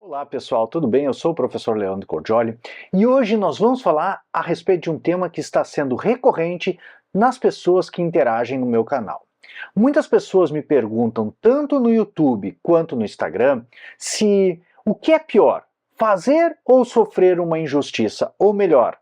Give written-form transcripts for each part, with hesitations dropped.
Olá pessoal, tudo bem? Eu sou o professor Leandro Cordioli e hoje nós vamos falar a respeito de um tema que está sendo recorrente nas pessoas que interagem no meu canal. Muitas pessoas me perguntam, tanto no YouTube quanto no Instagram, se o que é pior, fazer ou sofrer uma injustiça, ou melhor,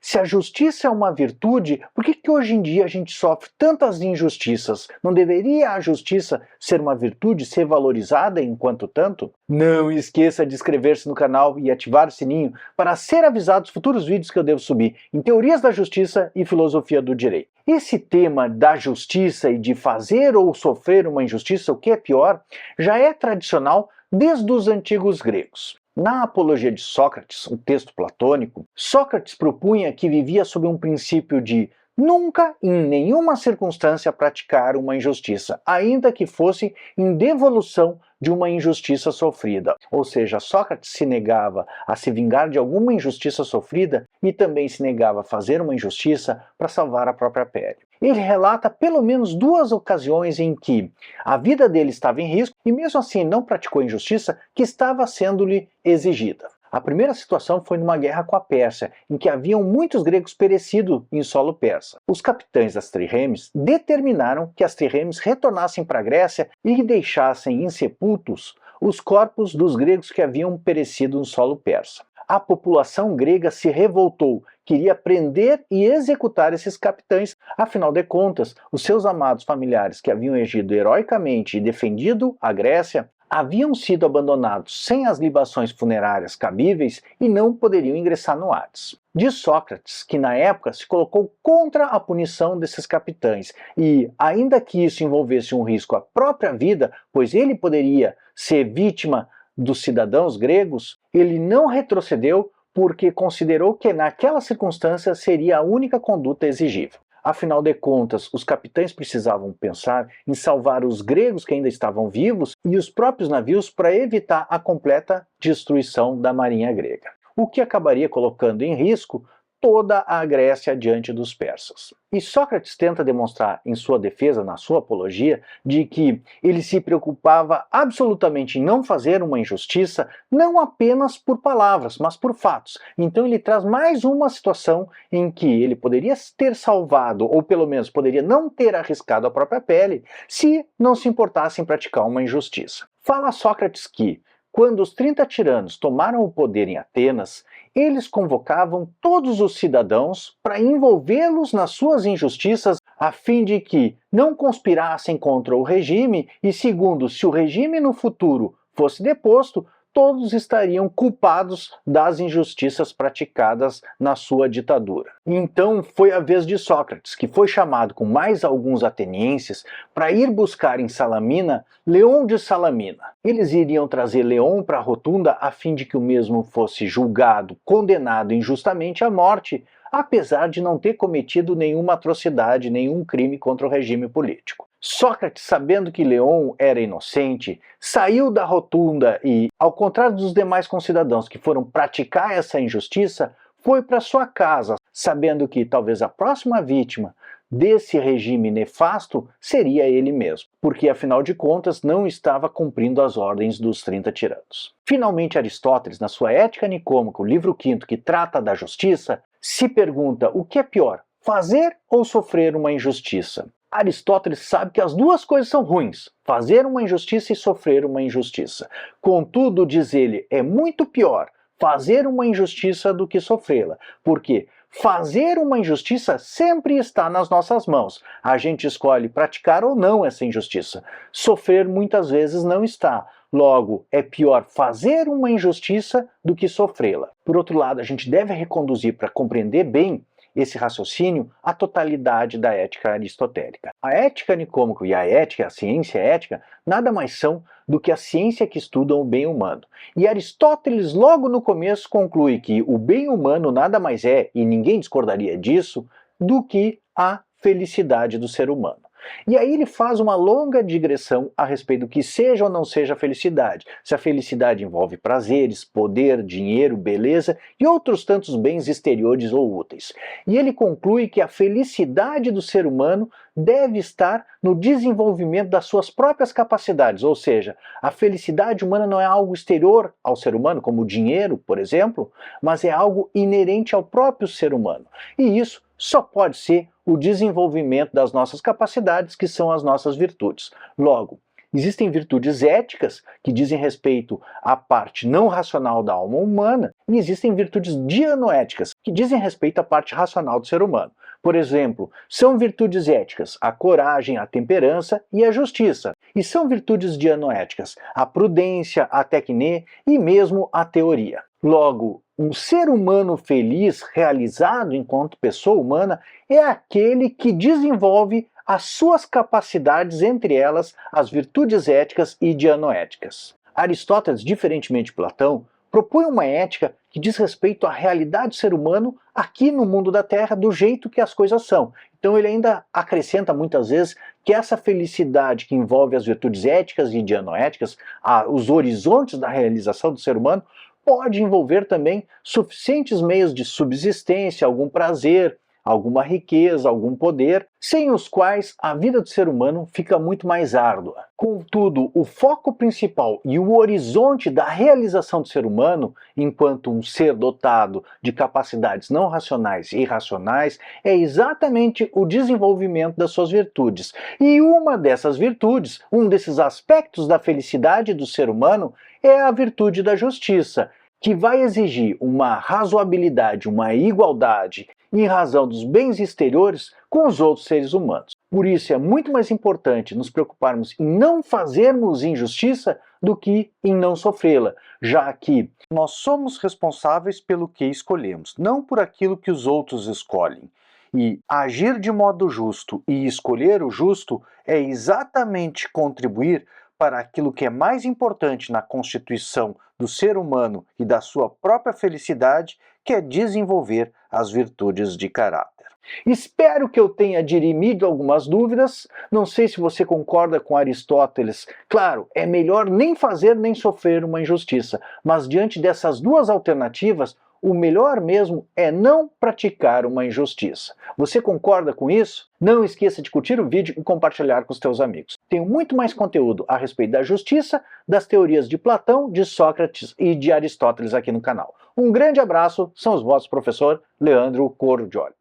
se a justiça é uma virtude, por que hoje em dia a gente sofre tantas injustiças? Não deveria a justiça ser uma virtude, ser valorizada enquanto tanto? Não esqueça de inscrever-se no canal e ativar o sininho para ser avisado dos futuros vídeos que eu devo subir em teorias da justiça e filosofia do direito. Esse tema da justiça e de fazer ou sofrer uma injustiça, o que é pior, já é tradicional desde os antigos gregos. Na Apologia de Sócrates, um texto platônico, Sócrates propunha que vivia sob um princípio de nunca, em nenhuma circunstância, praticar uma injustiça, ainda que fosse em devolução de uma injustiça sofrida. Ou seja, Sócrates se negava a se vingar de alguma injustiça sofrida e também se negava a fazer uma injustiça para salvar a própria pele. Ele relata pelo menos duas ocasiões em que a vida dele estava em risco e mesmo assim não praticou a injustiça que estava sendo-lhe exigida. A primeira situação foi numa guerra com a Pérsia, em que haviam muitos gregos perecido em solo persa. Os capitães das trirremes determinaram que as trirremes retornassem para a Grécia e deixassem insepultos os corpos dos gregos que haviam perecido no solo persa. A população grega se revoltou, queria prender e executar esses capitães. Afinal de contas, os seus amados familiares que haviam agido heroicamente e defendido a Grécia haviam sido abandonados sem as libações funerárias cabíveis e não poderiam ingressar no Hades. Diz Sócrates que na época se colocou contra a punição desses capitães e, ainda que isso envolvesse um risco à própria vida, pois ele poderia ser vítima dos cidadãos gregos, ele não retrocedeu porque considerou que naquela circunstância seria a única conduta exigível. Afinal de contas, os capitães precisavam pensar em salvar os gregos que ainda estavam vivos e os próprios navios para evitar a completa destruição da marinha grega, o que acabaria colocando em risco toda a Grécia diante dos persas. E Sócrates tenta demonstrar em sua defesa, na sua apologia, de que ele se preocupava absolutamente em não fazer uma injustiça, não apenas por palavras, mas por fatos. Então ele traz mais uma situação em que ele poderia ter salvado, ou pelo menos poderia não ter arriscado a própria pele, se não se importasse em praticar uma injustiça. Fala Sócrates que, quando os 30 tiranos tomaram o poder em Atenas, eles convocavam todos os cidadãos para envolvê-los nas suas injustiças a fim de que não conspirassem contra o regime e, segundo, se o regime no futuro fosse deposto, todos estariam culpados das injustiças praticadas na sua ditadura. Então foi a vez de Sócrates, que foi chamado com mais alguns atenienses para ir buscar em Salamina Leon de Salamina. Eles iriam trazer Leon para a rotunda a fim de que o mesmo fosse julgado, condenado injustamente à morte, apesar de não ter cometido nenhuma atrocidade, nenhum crime contra o regime político. Sócrates, sabendo que Leon era inocente, saiu da rotunda e, ao contrário dos demais concidadãos que foram praticar essa injustiça, foi para sua casa, sabendo que talvez a próxima vítima desse regime nefasto seria ele mesmo, porque afinal de contas não estava cumprindo as ordens dos 30 tiranos. Finalmente Aristóteles, na sua Ética Nicômaca, o livro V que trata da justiça, se pergunta o que é pior, fazer ou sofrer uma injustiça? Aristóteles sabe que as duas coisas são ruins, fazer uma injustiça e sofrer uma injustiça. Contudo, diz ele, é muito pior fazer uma injustiça do que sofrê-la, porque fazer uma injustiça sempre está nas nossas mãos. A gente escolhe praticar ou não essa injustiça. Sofrer muitas vezes não está. Logo, é pior fazer uma injustiça do que sofrê-la. Por outro lado, a gente deve reconduzir para compreender bem esse raciocínio a totalidade da ética aristotélica. A ética nicômaca e a ética, a ciência ética, nada mais são do que a ciência que estuda o bem humano. E Aristóteles, logo no começo, conclui que o bem humano nada mais é, e ninguém discordaria disso, do que a felicidade do ser humano. E aí ele faz uma longa digressão a respeito do que seja ou não seja a felicidade. Se a felicidade envolve prazeres, poder, dinheiro, beleza e outros tantos bens exteriores ou úteis. E ele conclui que a felicidade do ser humano deve estar no desenvolvimento das suas próprias capacidades, ou seja, a felicidade humana não é algo exterior ao ser humano, como o dinheiro, por exemplo, mas é algo inerente ao próprio ser humano. E isso só pode ser o desenvolvimento das nossas capacidades, que são as nossas virtudes. Logo, existem virtudes éticas, que dizem respeito à parte não racional da alma humana, e existem virtudes dianoéticas, que dizem respeito à parte racional do ser humano. Por exemplo, são virtudes éticas a coragem, a temperança e a justiça. E são virtudes dianoéticas a prudência, a tecne e mesmo a teoria. Logo, um ser humano feliz, realizado enquanto pessoa humana, é aquele que desenvolve as suas capacidades, entre elas as virtudes éticas e dianoéticas. Aristóteles, diferentemente de Platão, propõe uma ética que diz respeito à realidade do ser humano aqui no mundo da Terra, do jeito que as coisas são. Então ele ainda acrescenta muitas vezes que essa felicidade que envolve as virtudes éticas e dianoéticas, os horizontes da realização do ser humano, pode envolver também suficientes meios de subsistência, algum prazer, alguma riqueza, algum poder, sem os quais a vida do ser humano fica muito mais árdua. Contudo, o foco principal e o horizonte da realização do ser humano, enquanto um ser dotado de capacidades não racionais e irracionais, é exatamente o desenvolvimento das suas virtudes. E uma dessas virtudes, um desses aspectos da felicidade do ser humano, é a virtude da justiça, que vai exigir uma razoabilidade, uma igualdade em razão dos bens exteriores com os outros seres humanos. Por isso é muito mais importante nos preocuparmos em não fazermos injustiça do que em não sofrê-la, já que nós somos responsáveis pelo que escolhemos, não por aquilo que os outros escolhem. E agir de modo justo e escolher o justo é exatamente contribuir para aquilo que é mais importante na constituição do ser humano e da sua própria felicidade, que é desenvolver as virtudes de caráter. Espero que eu tenha dirimido algumas dúvidas. Não sei se você concorda com Aristóteles. Claro, é melhor nem fazer nem sofrer uma injustiça, mas diante dessas duas alternativas, o melhor mesmo é não praticar uma injustiça. Você concorda com isso? Não esqueça de curtir o vídeo e compartilhar com os teus amigos. Tenho muito mais conteúdo a respeito da justiça, das teorias de Platão, de Sócrates e de Aristóteles aqui no canal. Um grande abraço, são os vossos professor Leandro Cordioli.